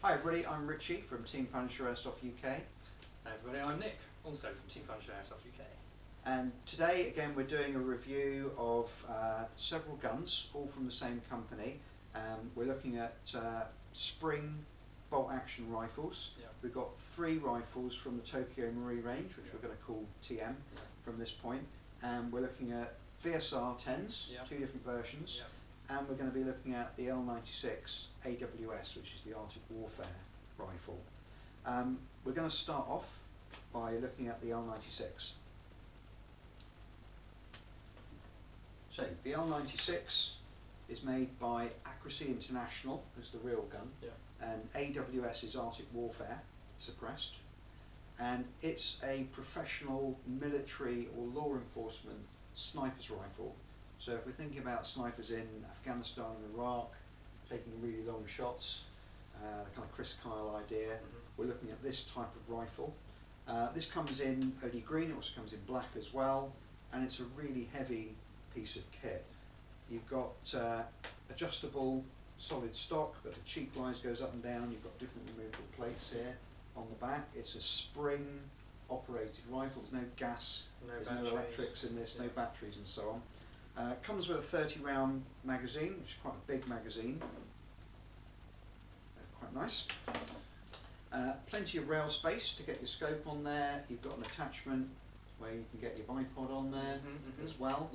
Hi everybody, I'm Richie from Team Punisher Airsoft UK. Hi everybody, I'm Nick, also from Team Punisher Airsoft UK. And today again we're doing a review of several guns, all from the same company. We're looking at spring bolt action rifles. Yep. We've got 3 rifles from the Tokyo Marui range, which we're going to call TM from this point. And we're looking at VSR 10s, 2 different versions. Yep. And we're going to be looking at the L96 AWS, which is the Arctic Warfare rifle. We're going to start off by looking at the L96. So the L96 is made by Accuracy International, as the real gun, and AWS is Arctic Warfare, suppressed. And it's a professional military or law enforcement sniper's rifle. So if we're thinking about snipers in Afghanistan and Iraq, taking really long shots, the kind of Chris Kyle idea, we're looking at this type of rifle. This comes in OD green, it also comes in black as well, and it's a really heavy piece of kit. You've got adjustable solid stock, but the cheek rise goes up and down. You've got different removable plates here on the back. It's a spring operated rifle, there's no gas, there's no electrics in this, no batteries and so on. Comes with a 30 round magazine, which is quite a big magazine, quite nice. Plenty of rail space to get your scope on there. You've got an attachment where you can get your bipod on there as well.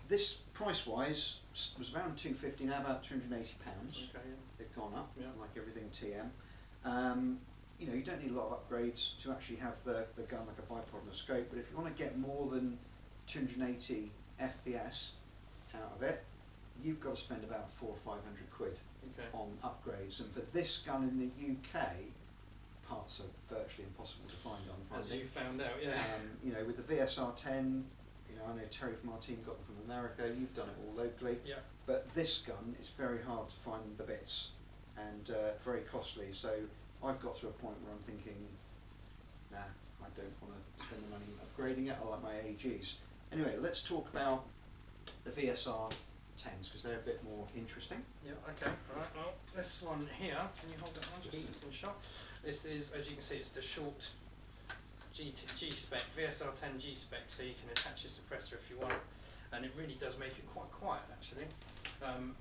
This price wise was around £250, now about £280. They've gone up, like everything TM. You know, you don't need a lot of upgrades to actually have the gun like a bipod and a scope, but if you want to get more than 280 FPS out of it, you've got to spend about 400 or 500 quid on upgrades. And for this gun in the UK, parts are virtually impossible to find on Friday. As you found out, you know, with the VSR 10, you know, I know Terry from our team got them from America. You've done it all locally. But this gun is very hard to find the bits and very costly. So I've got to a point where I'm thinking, nah, I don't want to spend the money upgrading it. I like my AEGs. Anyway, let's talk about the VSR 10s because they're a bit more interesting. Okay. Alright, well, this one here, can you hold that one just in shot? This is, as you can see, it's the short G Spec, VSR 10 G Spec, so you can attach your suppressor if you want. And it really does make it quite quiet, actually.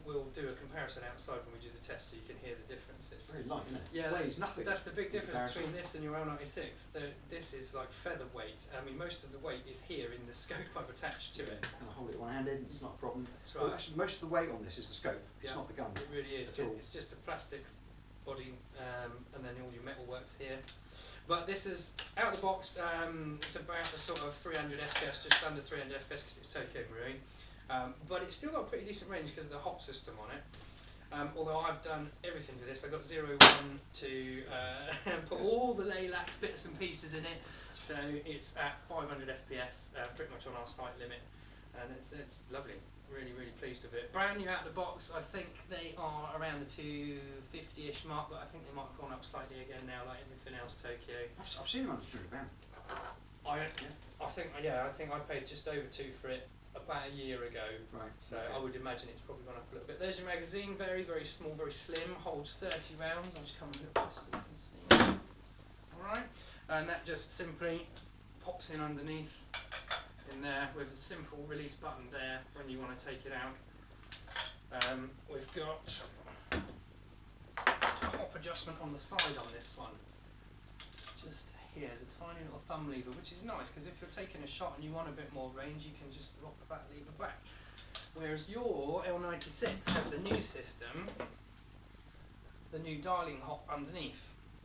We'll do a comparison outside when we do the test so you can hear the differences. It's very light, isn't it? Yeah, nothing. That's the big difference between this and your L96. This is like featherweight. I mean, most of the weight is here in the scope I've attached to it. Can I hold it one-handed? It's not a problem. That's right. Well, actually, most of the weight on this is the scope. It's not the gun. It really is. It's just a plastic body, and then all your metal works here. But this is out of the box. It's about a sort of 300 FPS, just under 300 FPS because it's Tokyo Marui. But it's still got a pretty decent range because of the hop system on it. Although I've done everything to this, I got 0, 1 to put all the Laylac bits and pieces in it. So it's at 500 FPS, pretty much on our site limit, and it's lovely. Really, really pleased with it. Brand new out of the box. I think they are around the 250-ish mark, but I think they might have gone up slightly again now, like everything else Tokyo. I've seen them under £200. I think I paid just over 2 for it about a year ago. Right. So I would imagine it's probably gone up a little bit. There's your magazine, very, very small, very slim, holds 30 rounds. I'll just come a little closer so you can see. Alright, and that just simply pops in underneath in there with a simple release button there when you want to take it out. We've got a hop adjustment on the side on this one. Just here is a tiny little thumb lever, which is nice because if you're taking a shot and you want a bit more range, you can just rock that lever back. Whereas your L96 has the new system, the new dialing hop underneath,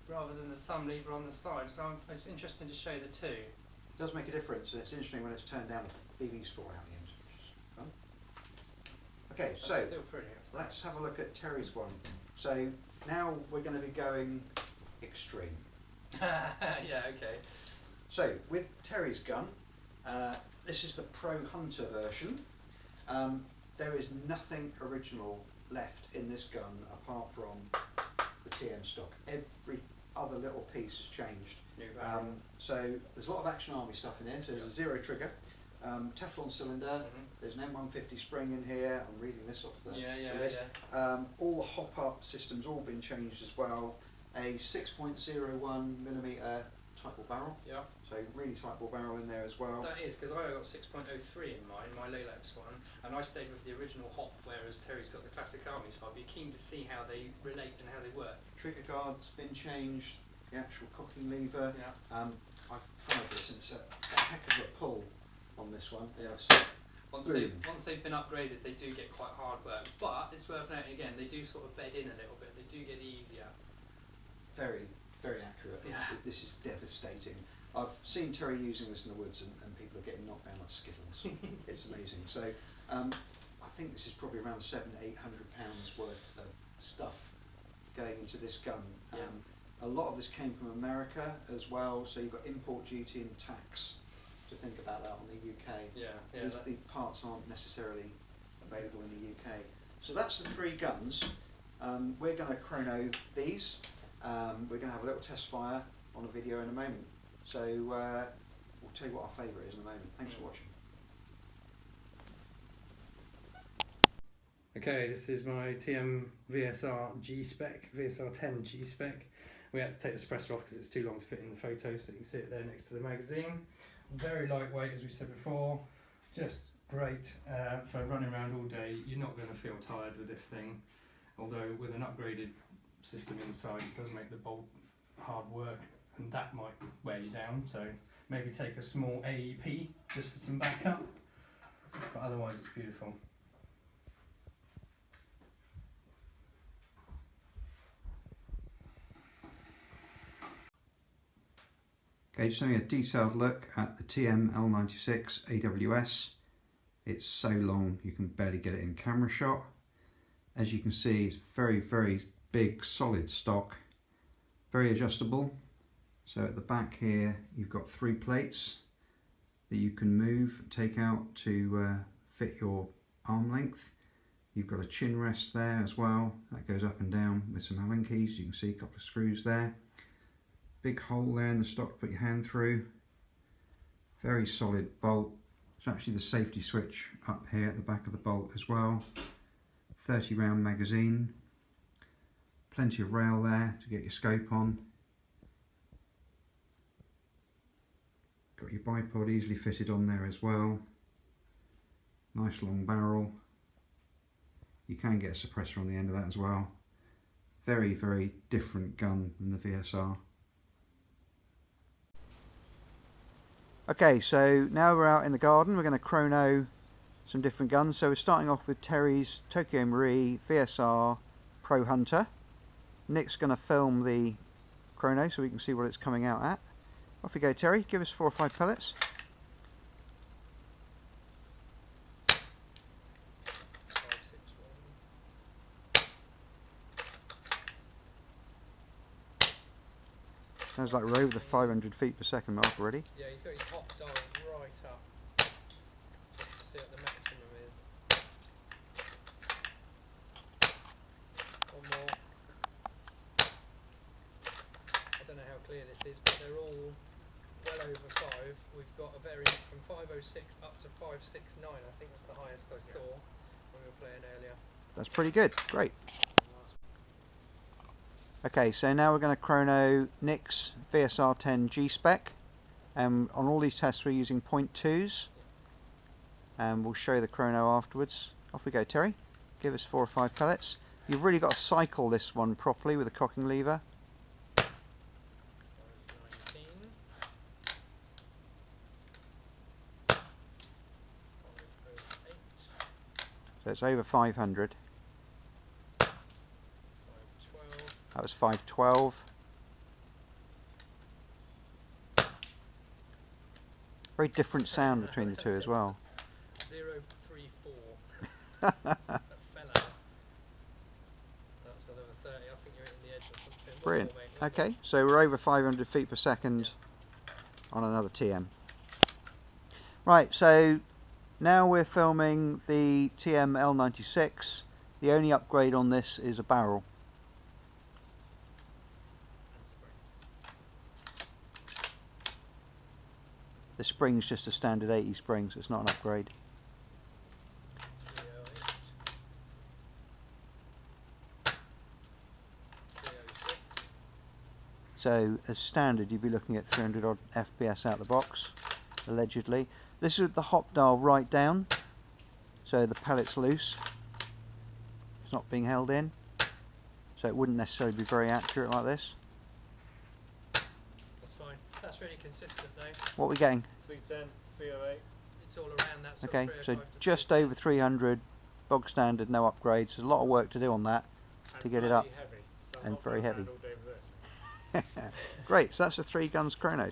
rather than the thumb lever on the side. So it's interesting to show the two. It does make a difference, and it's interesting when it's turned down, BB's fall out the end, which is fun. Okay, That's so still pretty, let's have a look at Terry's one. So now we're going to be going extreme. Yeah, okay. So with Terry's gun, this is the Pro Hunter version. There is nothing original left in this gun apart from the TM stock. Every other little piece has changed. So there's a lot of Action Army stuff in there. So there's a 0 trigger, Teflon cylinder. There's an M150 spring in here. I'm reading this off the list. Yeah. All the hop-up systems all been changed as well. A 6.01mm tight ball barrel. Yeah. So really tight ball barrel in there as well. That is, because I got 6.03 in mine, my Lelax one, and I stayed with the original hop, whereas Terry's got the classic army, so I'd be keen to see how they relate and how they work. Trigger guard's been changed, the actual cocking lever. Yeah. I've followed this and it's a heck of a pull on this one. Yeah. Once they've been upgraded, they do get quite hard work, but it's worth noting again, they do sort of bed in a little bit, they do get easier. Very, very accurate. Yeah. This is devastating. I've seen Terry using this in the woods and people are getting knocked down like skittles. It's amazing. So I think this is probably around £700–800 worth of stuff going into this gun. Yeah. A lot of this came from America as well, so you've got import duty and tax to think about that on the UK. Yeah. These parts aren't necessarily available in the UK. So that's the 3 guns. We're going to chrono these. We're going to have a little test fire on a video in a moment. So we'll tell you what our favourite is in a moment. Thanks for watching. Okay, this is my TM VSR G Spec, VSR 10 G Spec. We had to take the suppressor off because it's too long to fit in the photo, so you can see it there next to the magazine. Very lightweight, as we said before. Just great for running around all day. You're not going to feel tired with this thing, although with an upgraded system inside it does make the bolt hard work, and that might wear you down, so maybe take a small AEP just for some backup, but otherwise it's beautiful. Okay, just having a detailed look at the TM L96 AWS. It's so long you can barely get it in camera shot. As you can see, it's very, very big, solid stock, very adjustable. So at the back here you've got 3 plates that you can move, take out to fit your arm length. You've got a chin rest there as well, that goes up and down with some Allen keys. You can see a couple of screws there. Big hole there in the stock to put your hand through. Very solid bolt. It's actually the safety switch up here at the back of the bolt as well. 30 round magazine. Plenty of rail there to get your scope on. Got your bipod easily fitted on there as well. Nice long barrel. You can get a suppressor on the end of that as well. Very, very different gun than the VSR. Okay, so now we're out in the garden. We're going to chrono some different guns. So we're starting off with Terry's Tokyo Marui VSR Pro Hunter. Nick's going to film the chrono so we can see what it's coming out at. Off we go, Terry. Give us 4 or 5 pellets. Sounds like we're over the 500 feet per second mark already. Yeah, he's got his hop dial right up. Just to see what the maximum is. One more. I don't know how clear this is, but they're all well over 5. We've got a variance from 506 up to 569. I think that's the highest I saw when we were playing earlier. That's pretty good. Great. Okay, so now we're going to chrono Nick's VSR 10 G Spec. On all these tests we're using 0.2s, and we'll show you the chrono afterwards. Off we go, Terry. Give us 4 or 5 pellets. You've really got to cycle this one properly with a cocking lever. 19. So it's over 500. That was 512. Very different sound between the two as well. 034. That fell out. That's another 30. I think you're hitting the edge or something. Brilliant. Okay, so we're over 500 feet per second on another TM. Right, so now we're filming the TM L96. The only upgrade on this is a barrel. The spring's just a standard 80 spring, so it's not an upgrade. 306. So as standard you'd be looking at 300 odd FPS out the box, allegedly. This is with the hop dial right down, so the pellet's loose. It's not being held in, so it wouldn't necessarily be very accurate like this. That's fine. That's really consistent though. What are we getting? 310, 308. It's all around that sort Okay, of so 305 to just 310. over 300, bog standard, no upgrades. There's a lot of work to do on that to get it up. Heavy, so I'm And not very gonna heavy. hand all day with this. Great, so that's the 3 guns chrono.